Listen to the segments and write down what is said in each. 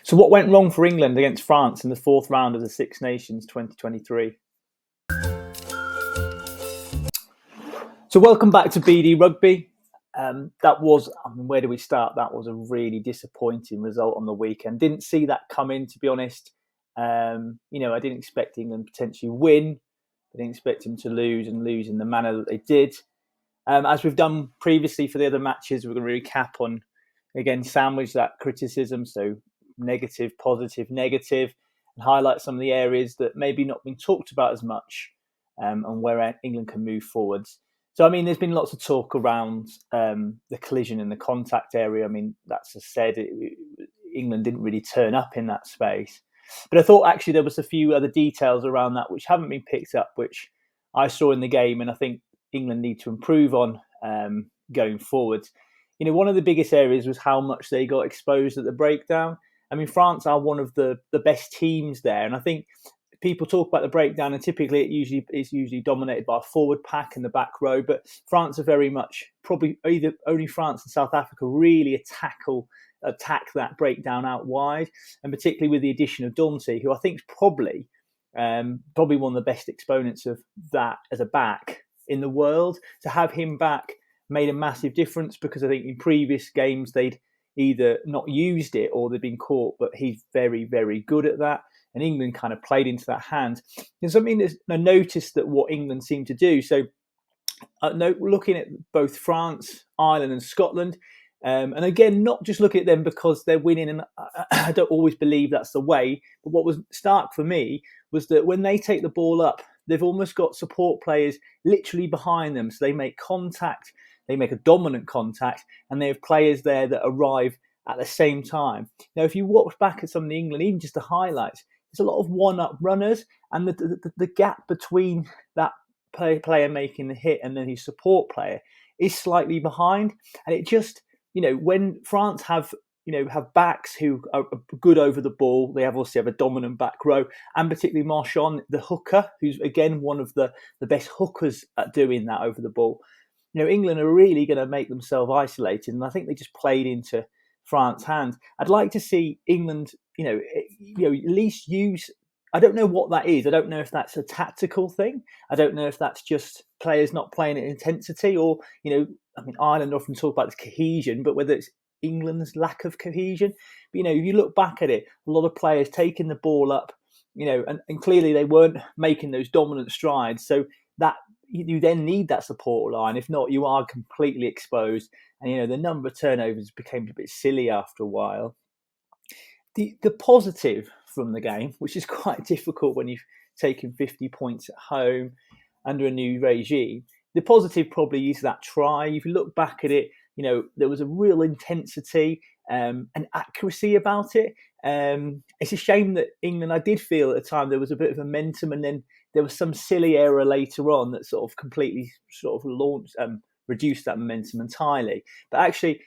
So what went wrong for England against France in the fourth round of the Six Nations 2023? So welcome back to BD Rugby. Where do we start? That was a really disappointing result on the weekend. Didn't see that coming, to be honest. I didn't expect England potentially win. I didn't expect them to lose in the manner that they did. As we've done previously for the other matches, we're going to recap on, again, sandwich that criticism. So negative, positive, negative, and highlight some of the areas that maybe not been talked about as much and where England can move forwards. So, there's been lots of talk around the collision in the contact area. That's said, England didn't really turn up in that space. But I thought actually there was a few other details around that which haven't been picked up, which I saw in the game, and I think England need to improve on going forward. One of the biggest areas was how much they got exposed at the breakdown. France are one of the best teams there, and I think people talk about the breakdown, and typically it's usually dominated by a forward pack in the back row. But France are very much probably either only France and South Africa really attack that breakdown out wide, and particularly with the addition of Dante, who I think is probably one of the best exponents of that as a back in the world. To have him back made a massive difference, because I think in previous games they'd either not used it or they've been caught, but he's very, very good at that. And England kind of played into that hand. And something I noticed that what England seemed to do. So looking at both France, Ireland and Scotland, and again, not just looking at them because they're winning, and I don't always believe that's the way, but what was stark for me was that when they take the ball up, they've almost got support players literally behind them. So they make contact, they make a dominant contact, and they have players there that arrive at the same time. Now, if you watch back at some of the England, even just the highlights, there's a lot of one-up runners, and the gap between that player making the hit and then his support player is slightly behind. And it just, when France have backs who are good over the ball, they obviously have a dominant back row, and particularly Marchand, the hooker, who's again one of the best hookers at doing that over the ball. England are really going to make themselves isolated, and I think they just played into France's hands. I'd like to see England, at least use. I don't know what that is. I don't know if that's a tactical thing. I don't know if that's just players not playing at intensity, or Ireland often talk about this cohesion, but whether it's England's lack of cohesion. But if you look back at it, a lot of players taking the ball up, and clearly they weren't making those dominant strides. So that you then need that support line. If not, you are completely exposed. And the number of turnovers became a bit silly after a while. The positive from the game, which is quite difficult when you've taken 50 points at home under a new regime, the positive probably is that try. If you look back at it, there was a real intensity and accuracy about it. It's a shame that England, I did feel at the time there was a bit of momentum, and then there was some silly error later on that sort of completely reduced that momentum entirely. But actually,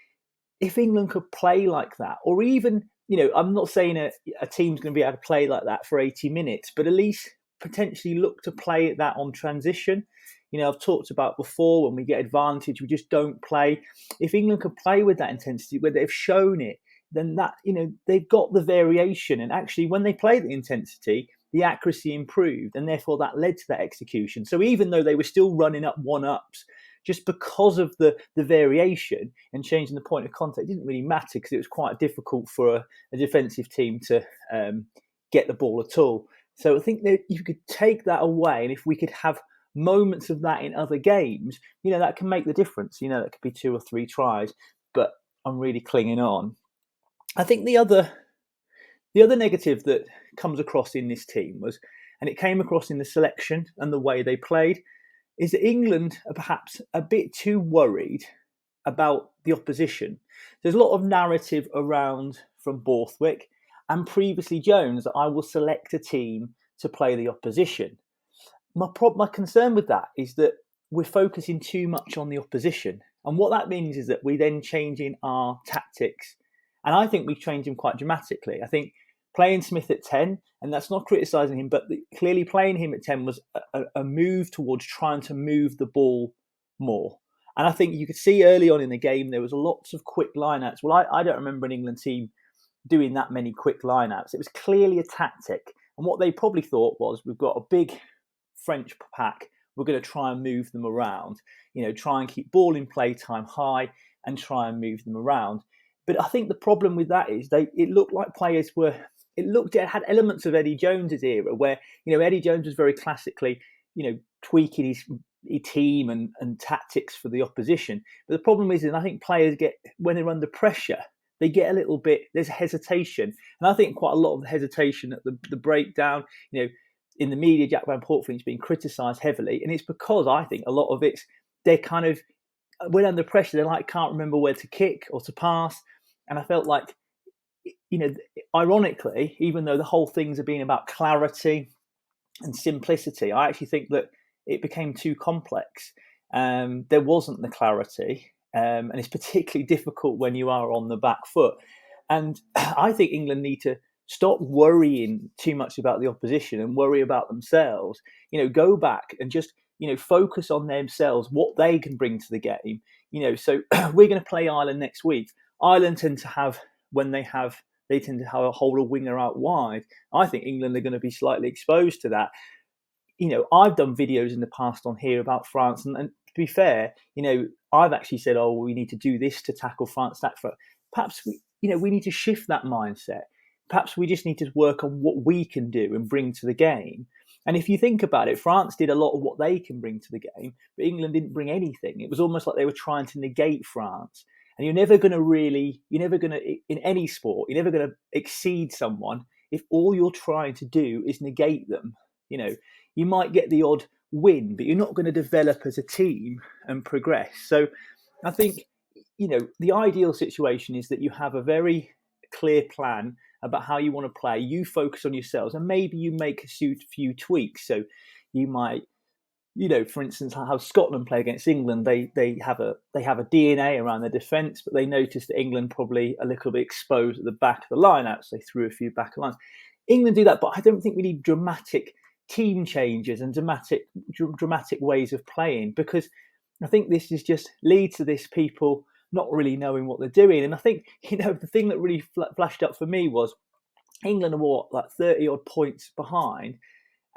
if England could play like that, or even, I'm not saying a team's going to be able to play like that for 80 minutes, but at least potentially look to play that on transition. I've talked about before, when we get advantage, we just don't play. If England could play with that intensity, where they've shown it, then that, they've got the variation. And actually, when they play the intensity, the accuracy improved, and therefore that led to that execution. So even though they were still running up one-ups, just because of the variation and changing the point of contact, it didn't really matter, because it was quite difficult for a defensive team to get the ball at all. So I think that you could take that away, and if we could have moments of that in other games, that can make the difference. That could be 2 or 3 tries, but I'm really clinging on. I think the other negative that comes across in this team was, and it came across in the selection and the way they played, is that England are perhaps a bit too worried about the opposition. There's a lot of narrative around from Borthwick and previously Jones that I will select a team to play the opposition. My concern with that is that we're focusing too much on the opposition. And what that means is that we then changing our tactics. And I think we've changed them quite dramatically. I think playing Smith at 10, and that's not criticising him, but clearly playing him at 10 was a move towards trying to move the ball more. And I think you could see early on in the game, there was lots of quick lineouts. Well, I don't remember an England team doing that many quick lineouts. It was clearly a tactic. And what they probably thought was, we've got a big French pack, we're going to try and move them around, try and keep ball in play time high and try and move them around. But I think the problem with that is it looked like players were, it had elements of Eddie Jones's era where, Eddie Jones was very classically, tweaking his team and tactics for the opposition. But the problem is, and I think players when they're under pressure, they get a little bit, there's a hesitation. And I think quite a lot of the hesitation at the breakdown, in the media, Jack Van Poortveld's been criticised heavily. And it's because I think a lot of it's, they're kind of, when under pressure, they can't remember where to kick or to pass. And I felt like, ironically, even though the whole thing's been about clarity and simplicity, I actually think that it became too complex. There wasn't the clarity. And it's particularly difficult when you are on the back foot. And I think England need to stop worrying too much about the opposition and worry about themselves. Go back and just, focus on themselves, what they can bring to the game. So we're going to play Ireland next week. Ireland tend to have, they tend to have a hold a winger out wide. I think England are going to be slightly exposed to that. I've done videos in the past on here about France, and to be fair, I've actually said, oh, we need to do this to tackle France. Perhaps we need to shift that mindset. Perhaps we just need to work on what we can do and bring to the game. And if you think about it, France did a lot of what they can bring to the game, but England didn't bring anything. It was almost like they were trying to negate France. And you're never going to, in any sport, you're never going to exceed someone if all you're trying to do is negate them. You might get the odd win, but you're not going to develop as a team and progress. So I think, the ideal situation is that you have a very clear plan about how you want to play. You focus on yourselves, and maybe you make a few tweaks. So you might, for instance, how Scotland play against England, they have a DNA around their defence, but they noticed that England probably a little bit exposed at the back of the line-out, so they threw a few back lines. England do that, but I don't think we need dramatic team changes and dramatic ways of playing, because I think this is just leads to this people not really knowing what they're doing. And I think, the thing that really flashed up for me was England are like 30 odd points behind,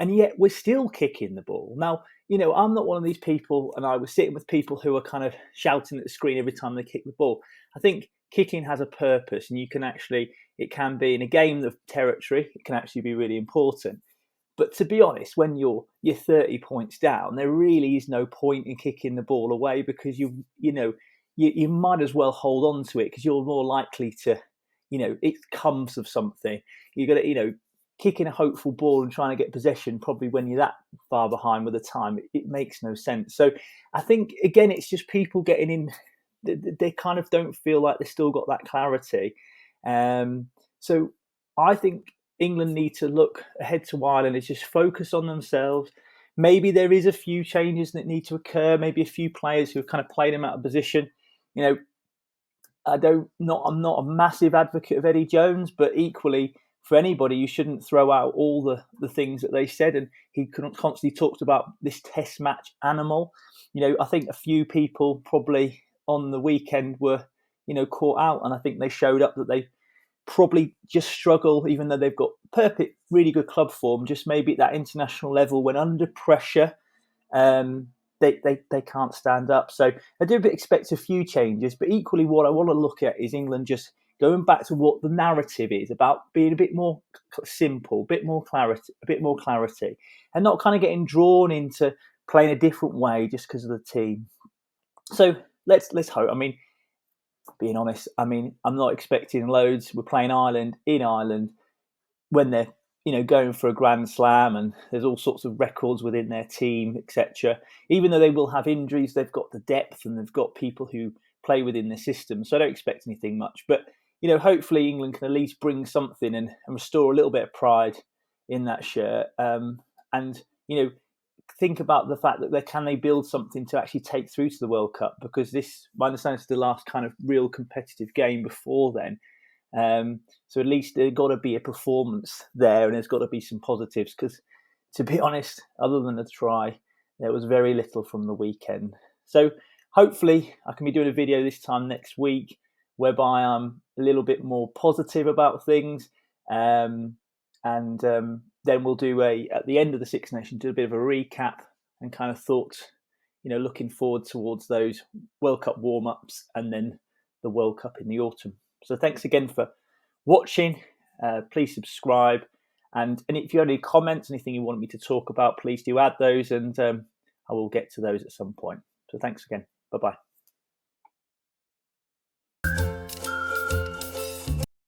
and yet we're still kicking the ball. Now, I'm not one of these people, and I was sitting with people who are kind of shouting at the screen every time they kick the ball. I think kicking has a purpose, and it can be in a game of territory, it can actually be really important. But to be honest, when you're 30 points down, there really is no point in kicking the ball away, because you might as well hold on to it, because you're more likely to, it comes of something. You got to, kicking a hopeful ball and trying to get possession, probably when you're that far behind with the time, it makes no sense. So I think, again, it's just people getting in, they kind of don't feel like they've still got that clarity. So I think England need to look ahead to Ireland and just focus on themselves. Maybe there is a few changes that need to occur. Maybe a few players who have kind of played them out of position. I'm not a massive advocate of Eddie Jones, but equally, for anybody, you shouldn't throw out all the things that they said. And he constantly talked about this test match animal. I think a few people probably on the weekend were, caught out. And I think they showed up that they probably just struggle, even though they've got perfect, really good club form, just maybe at that international level, when under pressure, they can't stand up. So I do expect a few changes, but equally what I want to look at is England just going back to what the narrative is about, being a bit more simple, a bit more clarity, and not kind of getting drawn into playing a different way just because of the team. So let's hope. I mean, being honest, I'm not expecting loads. We're playing Ireland in Ireland when they're going for a Grand Slam, and there's all sorts of records within their team, etc. Even though they will have injuries, they've got the depth and they've got people who play within the system. So I don't expect anything much. But hopefully England can at least bring something and restore a little bit of pride in that shirt. And think about the fact that can they build something to actually take through to the World Cup, because this, my understanding, is the last kind of real competitive game before then. So at least there's got to be a performance there, and there's got to be some positives, because to be honest, other than a try, there was very little from the weekend. So hopefully I can be doing a video this time next week whereby I'm a little bit more positive about things. And then we'll do at the end of the Six Nations, do a bit of a recap and kind of thoughts, looking forward towards those World Cup warm-ups and then the World Cup in the autumn. So thanks again for watching. Please subscribe. And if you have any comments, anything you want me to talk about, please do add those, and I will get to those at some point. So thanks again. Bye-bye.